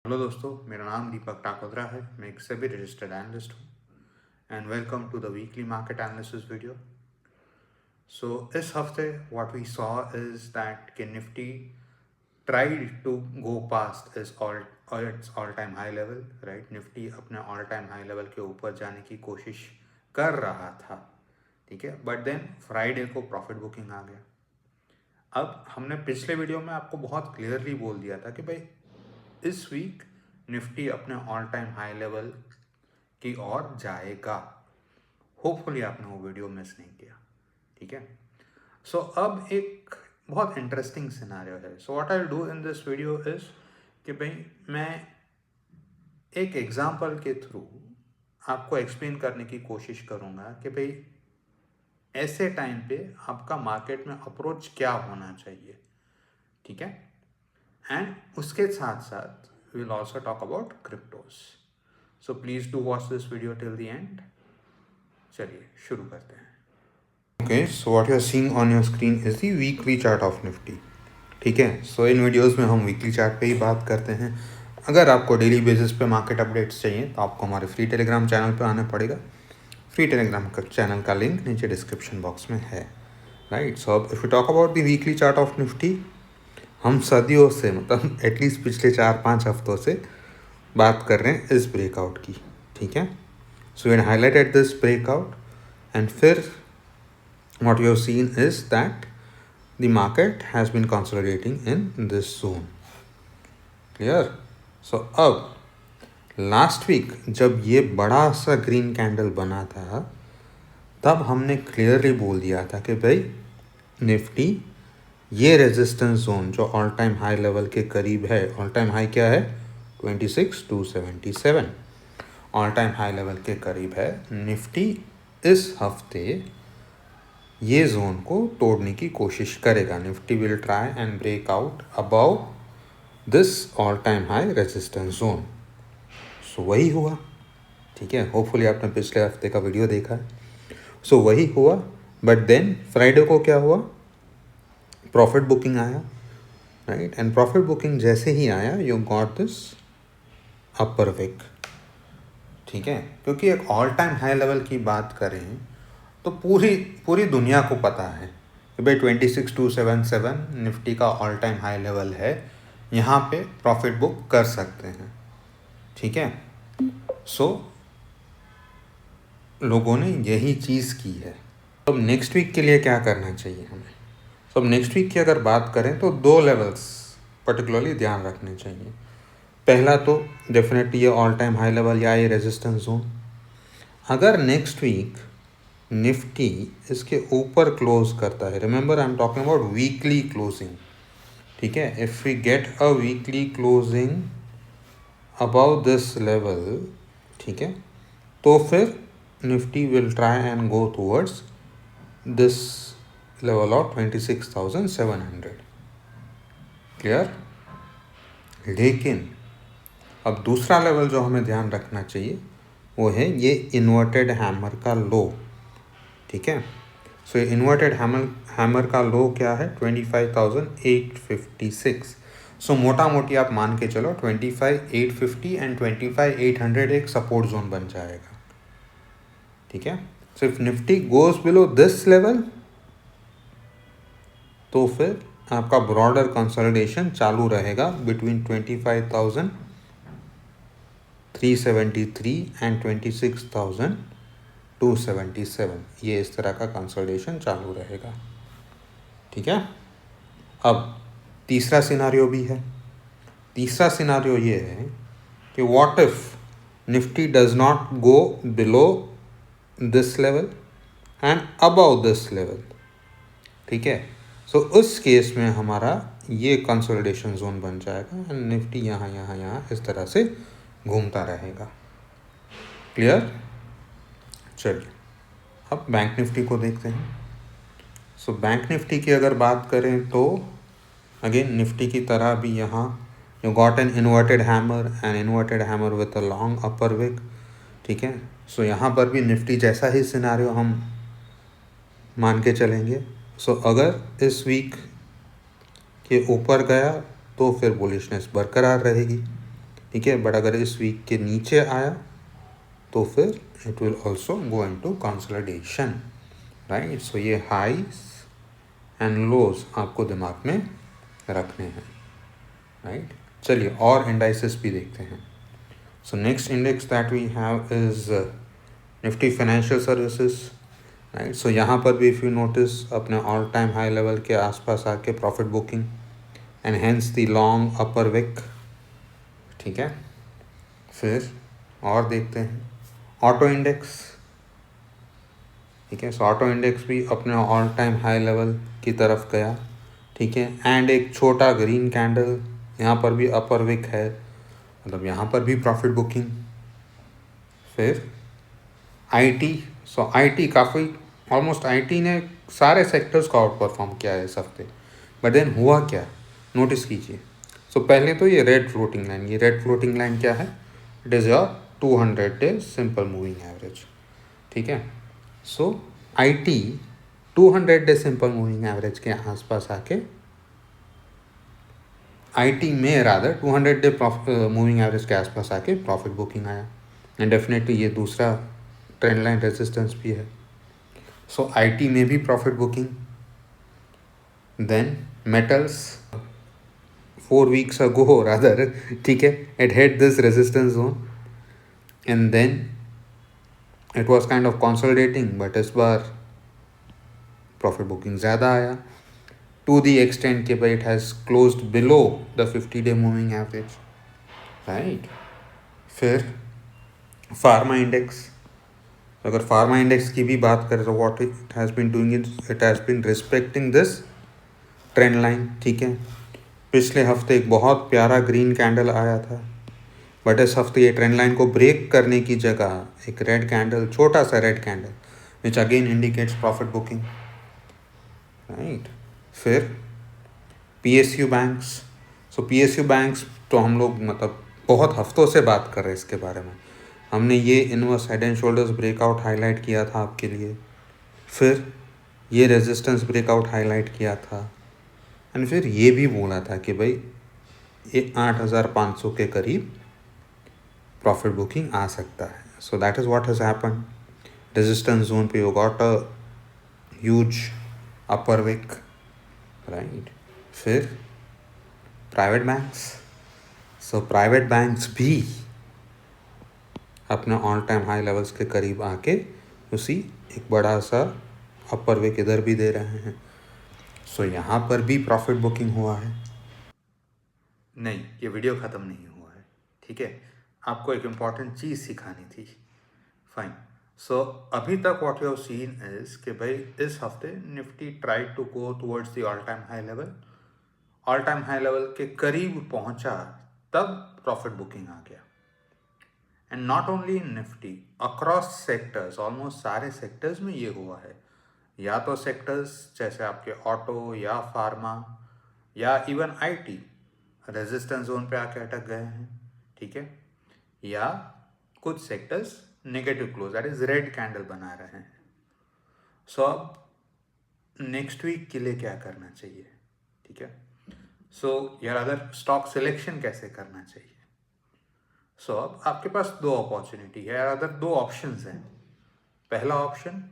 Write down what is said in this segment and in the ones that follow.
Hello दोस्तों, मेरा नाम दीपक टाकोद्रा है। मैं एक सेबी रजिस्टर्ड एनालिस्ट हूँ and welcome to the weekly market analysis video. So इस हफ्ते what we saw is that कि Nifty tried to go past its all time high level, right? Nifty अपने ऑल टाइम हाई लेवल के ऊपर जाने की कोशिश कर रहा था, ठीक है, बट देन फ्राइडे को प्रॉफिट बुकिंग आ गया। अब हमने पिछले वीडियो में आपको बहुत क्लियरली बोल दिया था कि भाई इस वीक निफ्टी अपने ऑल टाइम हाई लेवल की ओर जाएगा। होपफुली आपने वो वीडियो मिस नहीं किया, ठीक है। सो अब एक बहुत इंटरेस्टिंग सिनेरियो है। So what I will do in this video is कि भाई मैं एक एग्जांपल के थ्रू आपको एक्सप्लेन करने की कोशिश करूंगा कि भाई ऐसे टाइम पे आपका मार्केट में अप्रोच क्या होना चाहिए, ठीक है। एंड उसके साथ साथ we will also talk about cryptos. So please do watch this video till the end. चलिए शुरू करते हैं। Okay, so what you are seeing on your screen is the weekly chart of Nifty, ठीक है। सो इन वीडियोस में हम वीकली चार्ट पे ही बात करते हैं। अगर आपको डेली बेसिस पे मार्केट अपडेट्स चाहिए तो आपको हमारे फ्री टेलीग्राम चैनल पे आना पड़ेगा। फ्री टेलीग्राम का चैनल का लिंक नीचे डिस्क्रिप्शन बॉक्स में है, राइट। सो अब if you talk about the weekly chart of Nifty, हम सदियों से मतलब एटलीस्ट पिछले 4-5 हफ्तों से बात कर रहे हैं इस ब्रेकआउट की, ठीक है। So we highlighted this breakout and फिर what you have seen is that the market has been consolidating in this zone. Clear? So अब लास्ट वीक जब ये बड़ा सा ग्रीन कैंडल बना था तब हमने क्लियरली बोल दिया था कि भाई निफ्टी ये रेजिस्टेंस जोन जो ऑल टाइम हाई लेवल के करीब है, ऑल टाइम हाई क्या है 26,277, ऑल टाइम हाई लेवल के करीब है। निफ्टी इस हफ्ते ये जोन को तोड़ने की कोशिश करेगा। Nifty will try and break out above this all time high resistance zone. So वही हुआ, ठीक है। होपफुली आपने पिछले हफ्ते का वीडियो देखा है। सो वही हुआ, बट देन फ्राइडे को क्या हुआ, प्रॉफिट बुकिंग आया, राइट। एंड प्रॉफिट बुकिंग जैसे ही आया you got this upper wick, ठीक है। क्योंकि एक ऑल टाइम हाई लेवल की बात करें तो पूरी दुनिया को पता है कि भाई 26,277 निफ्टी का ऑल टाइम हाई लेवल है, यहाँ पे प्रॉफिट बुक कर सकते हैं, ठीक है। सो लोगों ने यही चीज़ की है। तो अब नेक्स्ट वीक के लिए क्या करना चाहिए हमें। तो अब नेक्स्ट वीक की अगर बात करें तो 2 लेवल्स पर्टिकुलरली ध्यान रखने चाहिए। पहला तो डेफिनेटली ये ऑल टाइम हाई लेवल या ये रेजिस्टेंस जोन। अगर नेक्स्ट वीक निफ्टी इसके ऊपर क्लोज करता है, remember I am talking about weekly closing, ठीक है। If we get a weekly closing above this level, ठीक है, तो फिर Nifty will try and go towards this level of 26,700, clear. लेकिन अब दूसरा लेवल जो हमें ध्यान रखना चाहिए वो है ये इन्वर्टेड हैमर का लो, ठीक है। सो इन्वर्टेड हैमर का लो क्या है 25,856। सो मोटा मोटी आप मान के चलो 25,850 एंड 25,800 एक सपोर्ट जोन बन जाएगा, ठीक है। So if Nifty goes below this level तो फिर आपका ब्रॉडर कंसोलिडेशन चालू रहेगा बिटवीन 25,373 एंड 26,277। ये इस तरह का कंसोलिडेशन चालू रहेगा, ठीक है। अब तीसरा सिनारियो भी है। तीसरा सिनारियो ये है कि what if Nifty does not go below this level and above this level, ठीक है। सो उस केस में हमारा ये कंसोलिडेशन जोन बन जाएगा एंड निफ्टी यहाँ इस तरह से घूमता रहेगा, क्लियर। चलिए अब बैंक निफ्टी को देखते हैं। सो बैंक निफ्टी की अगर बात करें तो अगेन निफ्टी की तरह भी यहाँ you got an inverted hammer with a long upper wick, ठीक है। सो यहाँ पर भी निफ्टी जैसा ही सिनारियो हम मान के चलेंगे। सो अगर इस वीक के ऊपर गया तो फिर बुलिशनेस बरकरार रहेगी, ठीक है, बट अगर इस वीक के नीचे आया तो फिर it will also go into consolidation, right. So ये हाईस एंड लोज आपको दिमाग में रखने हैं, राइट। चलिए और इंडाइसेस भी देखते हैं। So next index that we have is Nifty financial services, right. So यहाँ पर भी इफ़ यू नोटिस अपने ऑल टाइम हाई लेवल के आसपास आके profit booking and hence the long upper wick, ठीक है। फिर और देखते हैं ऑटो इंडेक्स, ठीक है। सो ऑटो इंडेक्स भी अपने ऑल टाइम हाई लेवल की तरफ गया, ठीक है। एंड एक छोटा ग्रीन कैंडल यहाँ पर भी अपर विक है, मतलब यहाँ पर भी प्रॉफिट बुकिंग। फिर आईटी, सो आईटी काफ़ी ऑलमोस्ट आईटी ने सारे सेक्टर्स को आउट परफॉर्म किया है इस हफ्ते। बट देन हुआ क्या, नोटिस कीजिए। सो पहले तो ये रेड फ्लोटिंग लाइन, ये रेड फ्लोटिंग लाइन क्या है, it is your 200 day simple moving average, ठीक है। So it 200 day simple moving average के आसपास आके आईटी में रादर 200 डे मूविंग एवरेज के आसपास आके प्रॉफिट बुकिंग आया, एंड डेफिनेटली ये दूसरा ट्रेंड लाइन रेजिस्टेंस भी है। सो आईटी में भी profit booking. Then metals 4 weeks ago rather, ठीक है, it hit this resistance zone and then it was kind of consolidating, but इस बार प्रॉफिट बुकिंग ज़्यादा आया to the extent कि भाई it has closed below the 50-day moving average, right। फिर pharma index, अगर फार्मा इंडेक्स की भी बात करें तो what it has been doing it has been respecting this trend line, ठीक है। पिछले हफ्ते एक बहुत प्यारा ग्रीन कैंडल आया था, बट इस हफ्ते ये ट्रेंड लाइन को ब्रेक करने की जगह एक रेड कैंडल, छोटा सा red candle which again indicates profit booking, right. फिर पीएसयू बैंक्स, सो पीएसयू बैंक्स तो हम लोग मतलब बहुत हफ्तों से बात कर रहे हैं इसके बारे में। हमने ये inverse head and shoulders breakout highlight किया था आपके लिए, फिर ये रेजिस्टेंस ब्रेकआउट हाईलाइट किया था, एंड फिर ये भी बोला था कि भाई ये 8500 के करीब प्रॉफिट बुकिंग आ सकता है। So that is what has happen. Resistance zone पे you got a huge upper wick, right. फिर private banks, so private banks भी अपने ऑल टाइम हाई लेवल्स के करीब आके उसी एक बड़ा सा अपर विक इधर भी दे रहे हैं। सो यहाँ पर भी प्रॉफिट बुकिंग हुआ है। नहीं, ये वीडियो ख़त्म नहीं हुआ है, ठीक है। आपको एक इम्पॉर्टेंट चीज़ सिखानी थी, फाइन। सो अभी तक what you have seen is कि भाई इस हफ्ते Nifty tried to go towards the all time high level, all time high level के करीब पहुंचा, तब प्रॉफिट बुकिंग आ गया। And not only in Nifty, across sectors, almost सारे सेक्टर्स में ये हुआ है। या तो सेक्टर्स जैसे आपके ऑटो या फार्मा या इवन आईटी रेजिस्टेंस जोन पे आके अटक गए हैं, ठीक है। या कुछ sectors negative close, that is red candle बना रहे हैं। सो अब नेक्स्ट वीक के लिए क्या करना चाहिए, ठीक है। सो यार अगर स्टॉक सिलेक्शन कैसे करना चाहिए। सो अब आपके पास दो अपॉर्चुनिटी है, यार अगर दो ऑप्शंस हैं। पहला ऑप्शन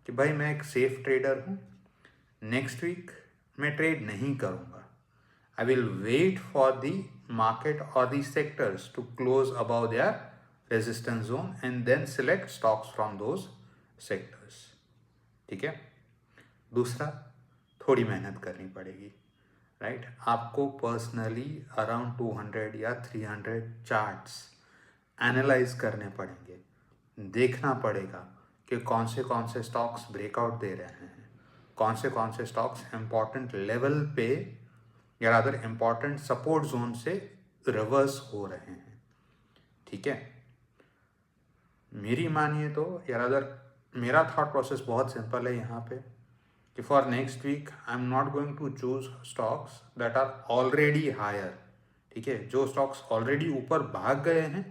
कि भाई मैं एक सेफ ट्रेडर हूँ, नेक्स्ट वीक मैं ट्रेड नहीं करूँगा, I will wait for the market और the sectors to close above their resistance zone and then select stocks from those sectors, ठीक है। दूसरा, थोड़ी मेहनत करनी पड़ेगी, राइट। आपको पर्सनली अराउंड 200 या 300 चार्ट्स एनालाइज करने पड़ेंगे, देखना पड़ेगा कि कौन से स्टॉक्स ब्रेकआउट दे रहे हैं, कौन से स्टॉक्स इम्पॉर्टेंट लेवल पे या अदर इम्पॉर्टेंट सपोर्ट जोन से रिवर्स हो रहे हैं, ठीक है। मेरी मानिए तो यार अगर मेरा थॉट प्रोसेस बहुत सिंपल है यहाँ पे कि for next week I am not going to choose stocks that are already higher, ठीक है। जो स्टॉक्स ऑलरेडी ऊपर भाग गए हैं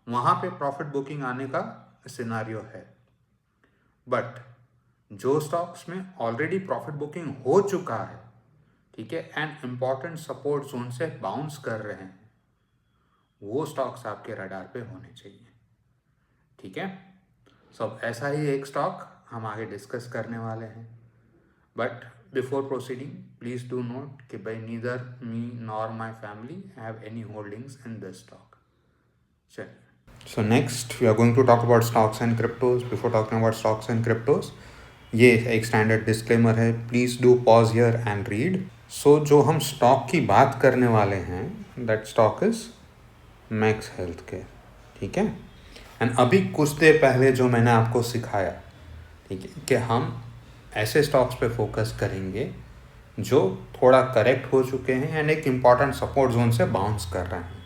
वहाँ पे प्रॉफिट बुकिंग आने का सिनारियो है, बट जो स्टॉक्स में ऑलरेडी प्रॉफिट बुकिंग हो चुका है, ठीक है, एंड इम्पॉर्टेंट सपोर्ट जोन से बाउंस कर रहे हैं, वो स्टॉक्स आपके रडार पे होने चाहिए, ठीक है। सब ऐसा ही एक स्टॉक हम आगे डिस्कस करने वाले हैं, but before proceeding please do not कि भाई neither me nor my family have any holdings in this stock. चलिए, so next we are going to talk about stocks and cryptos. Before talking about stocks and cryptos, ये एक standard disclaimer है, please do pause here and read. So जो हम stock की बात करने वाले हैं that stock is Max Healthcare, ठीक है। एंड अभी कुछ देर पहले जो मैंने आपको सिखाया, ठीक है, कि हम ऐसे स्टॉक्स पे फोकस करेंगे जो थोड़ा करेक्ट हो चुके हैं एंड एक इम्पॉर्टेंट सपोर्ट जोन से बाउंस कर रहे हैं,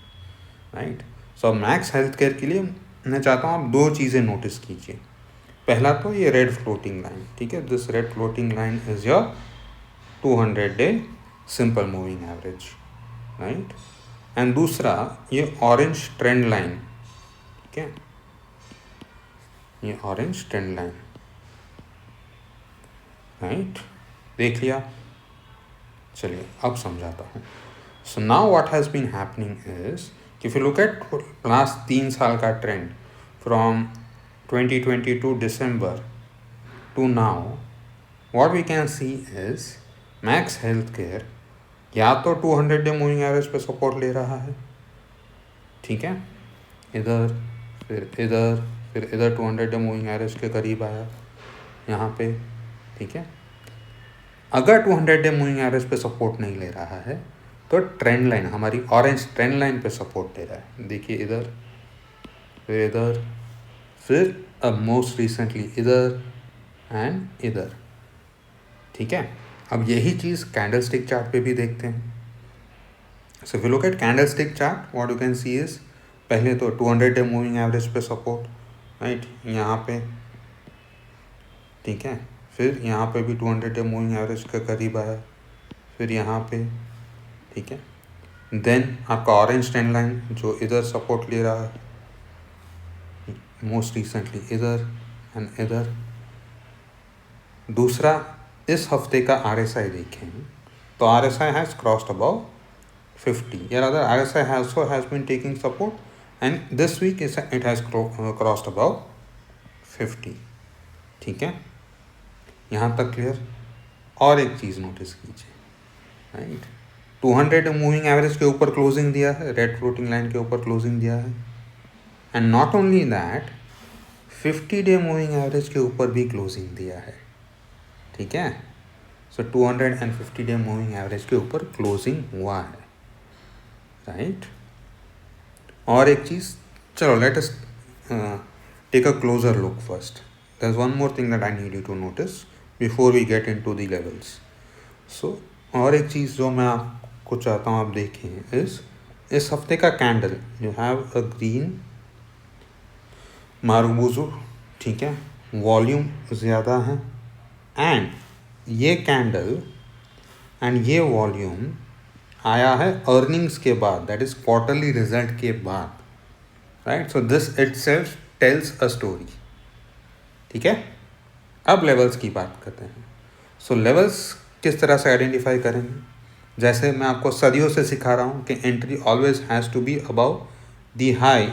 राइट। सो मैक्स हेल्थ केयर के लिए मैं चाहता हूँ आप 2 चीज़ें नोटिस कीजिए। पहला तो ये रेड फ्लोटिंग लाइन, ठीक है, this red floating line is your 200-day simple moving average, right. And दूसरा ये ऑरेंज ट्रेंड लाइन, ठीक है, ये ऑरेंज ट्रेंड लाइन, राइट, देख लिया। चलिए अब समझाता हूँ। So now what has been happening is, if you look at last 3 साल का trend from 2022 December to now, what we can see is Max Healthcare या तो 200-day मूविंग एवरेज पे सपोर्ट ले रहा है, ठीक है, इधर फिर इधर 200-day मूविंग एवरेज के करीब आया यहाँ पे, ठीक है। अगर 200-day मूविंग एवरेज पे सपोर्ट नहीं ले रहा है तो ट्रेंड लाइन, हमारी ऑरेंज ट्रेंड लाइन पे सपोर्ट ले रहा है। देखिए इधर, फिर इधर, फिर अब मोस्ट रिसेंटली इधर एंड इधर, ठीक है। अब यही चीज़ कैंडलस्टिक चार्ट पे भी देखते हैं। So if you look eight candlestick chart, what you can see is, पहले तो 200-day मूविंग एवरेज पे सपोर्ट, राइट, यहाँ पे, ठीक है, फिर यहाँ पे भी 200-day मूविंग एवरेज के करीब आया, फिर यहाँ पे, ठीक है। देन आपका ऑरेंज ट्रेंड लाइन जो इधर सपोर्ट ले रहा है मोस्ट रिसेंटली इधर एंड इधर। दूसरा, इस हफ्ते का RSI देखें तो RSI हैज़ क्रॉस्ड अबव 50, या rather RSI also has been taking support and this week it has crossed above 50, ठीक है, यहाँ तक क्लियर। और एक चीज़ नोटिस कीजिए, राइट, 200 मूविंग एवरेज के ऊपर क्लोजिंग दिया है, रेड फ्लोटिंग लाइन के ऊपर क्लोजिंग दिया है, and not only that 50-day moving average के ऊपर भी क्लोजिंग दिया है, ठीक है। सो 250-day मूविंग एवरेज के ऊपर क्लोजिंग हुआ है, राइट। और एक चीज़, चलो let us take a closer look first. There is one more thing that I need you to notice before we get into the levels. So और एक चीज़ जो मैं आपको चाहता हूँ आप देखें इस हफ्ते का candle, you have a green marubozu, ठीक है, वॉल्यूम ज़्यादा है, एंड ये कैंडल एंड ये वॉल्यूम आया है अर्निंग्स के बाद, दैट इज़ क्वार्टरली रिजल्ट के बाद, right. So this itself tales a story, ठीक है। अब लेवल्स की बात करते हैं। सो लेवल्स किस तरह से आइडेंटिफाई करेंगे, जैसे मैं आपको सदियों से सिखा रहा हूँ कि entry always has to be above the high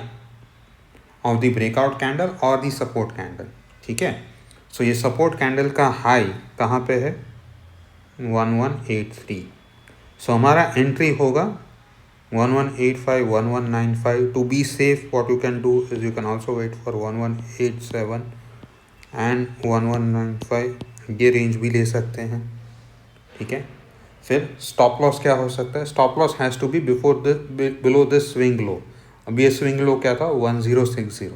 of the breakout candle और द सपोर्ट कैंडल, ठीक है। सो ये सपोर्ट कैंडल का हाई कहाँ पे है, 1183। सो हमारा एंट्री होगा 1185, 1195। To be safe what you can do is you can also wait for 1187 and 1195, ये रेंज भी ले सकते हैं, ठीक है। फिर स्टॉप लॉस क्या हो सकता है, stop loss has to be before below this swing low. अब ये स्विंग लो क्या था, 1060,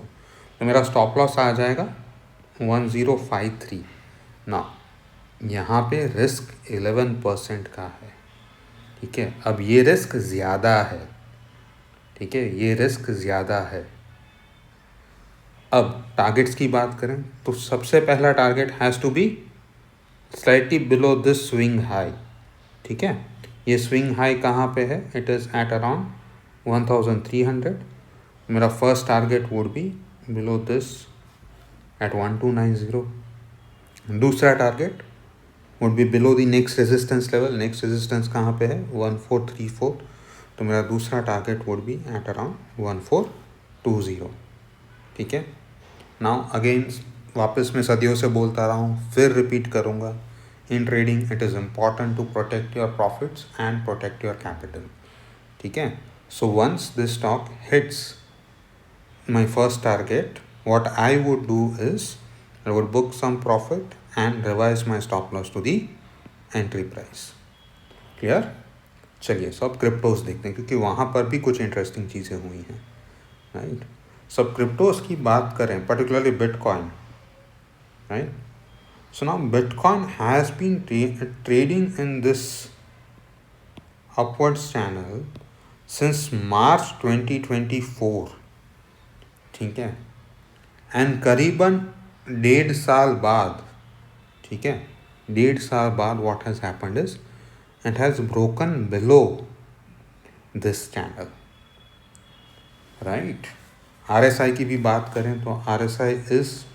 तो मेरा स्टॉप लॉस आ जाएगा 1053 ना। यहाँ पे रिस्क 11% का है, ठीक है। अब ये रिस्क ज़्यादा है, ठीक है, ये रिस्क ज़्यादा है। अब टारगेट्स की बात करें तो सबसे पहला target has to be slightly below this swing high, ठीक है। ये स्विंग हाई कहाँ पे है, इट इज़ एट अराउंड 1300। मेरा first target would be below this eight 1290। दूसरा target would be below the next resistance level, next resistance कहाँ पे है, 1434। तो मेरा दूसरा target would be at around 1420। ठीक है। नाउ अगेन वापस मैं सदियों से बोलता रहा हूँ, फिर रिपीट करूँगा, in trading it is important to protect your profits and protect your capital. ठीक है। So once this stock hits my first target, what I would do is I would book some profit and revise my stop loss to the entry price. Clear? चलिए सब cryptos देखते हैं, क्योंकि वहाँ पर भी कुछ इंटरेस्टिंग चीज़ें हुई हैं, राइट। सब क्रिप्टोज की बात करें, particularly bitcoin, right. So now bitcoin has been trading in this upwards channel since March 2024। ठीक है। एंड करीबन 1.5 साल बाद, ठीक है, 1.5 साल बाद what has happened is it has broken below this channel, right. RSI की भी बात करें तो RSI इज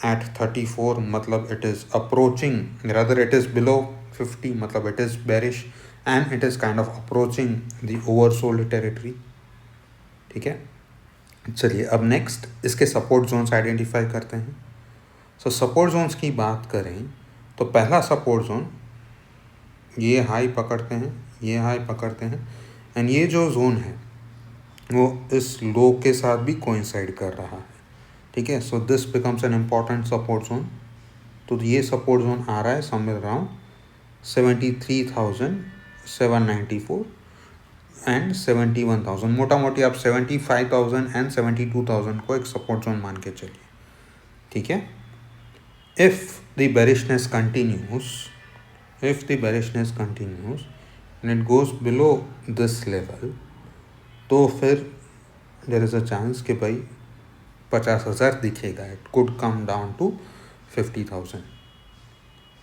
एट 34, मतलब it is approaching, rather it is below 50, मतलब it is bearish and it is kind of approaching the oversold territory. ठीक है। चलिए अब नेक्स्ट इसके सपोर्ट जोन्स आइडेंटिफाई करते हैं। सो सपोर्ट जोन्स की बात करें तो पहला सपोर्ट जोन, ये हाई पकड़ते हैं, ये हाई पकड़ते हैं, एंड ये जो जोन है वो इस लो के साथ भी कोइंसाइड कर रहा है। ठीक है। So this becomes an important support zone. तो ये सपोर्ट जोन आ रहा है समवेयर अराउंड 73,794 एंड 71,000। मोटा मोटी आप 75,000 एंड 72,000 को एक सपोर्ट जोन मान के चलिए। ठीक है। If the bearishness continues and it goes below this level, तो फिर देयर इज़ अ चांस कि भाई 50,000 दिखेगा, it could come down to 50,000,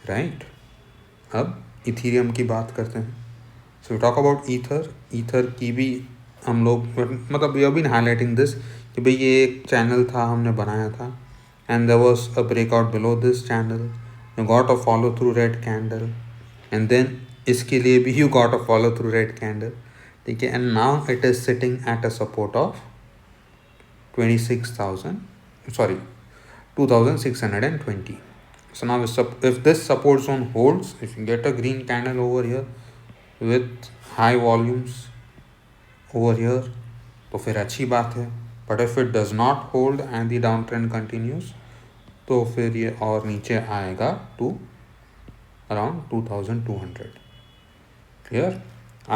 right. अब इथीरियम की बात करते हैं। सो टॉक अबाउट ईथर की भी हम लोग, मतलब we have been highlighting this कि भाई ये एक चैनल था, हमने बनाया था, and there was a breakout below this channel, you got a follow through red candle, and then इसके लिए भी you got a follow through red candle. ठीक है। And now it is sitting at a support of 2,620. So now if this support zone holds, if you get a green candle over here with high volumes over here, तो फिर अच्छी बात है। But if it does not hold and the down trend continues, तो फिर ये और नीचे आएगा to around 2,200। Clear?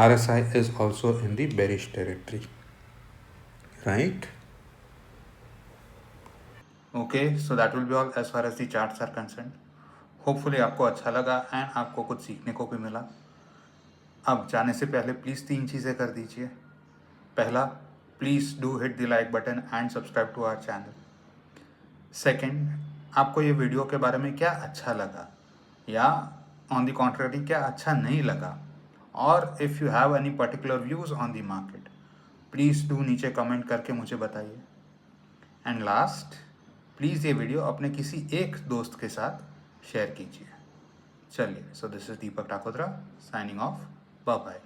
RSI is also in the bearish territory, right? Okay, so that will be all as far as the charts are concerned. Hopefully आपको अच्छा लगा and आपको कुछ सीखने को भी मिला। अब जाने से पहले प्लीज़ 3 चीज़ें कर दीजिए। पहला, please do hit the like button and subscribe to our channel. Second, आपको ये वीडियो के बारे में क्या अच्छा लगा या ऑन द कॉन्ट्ररी क्या अच्छा नहीं लगा, और if you have any particular views on the market, please do नीचे कमेंट करके मुझे बताइए। एंड लास्ट, प्लीज़ ये वीडियो अपने किसी एक दोस्त के साथ शेयर कीजिए। चलिए, so this is Deepak Takodra signing off, bye bye.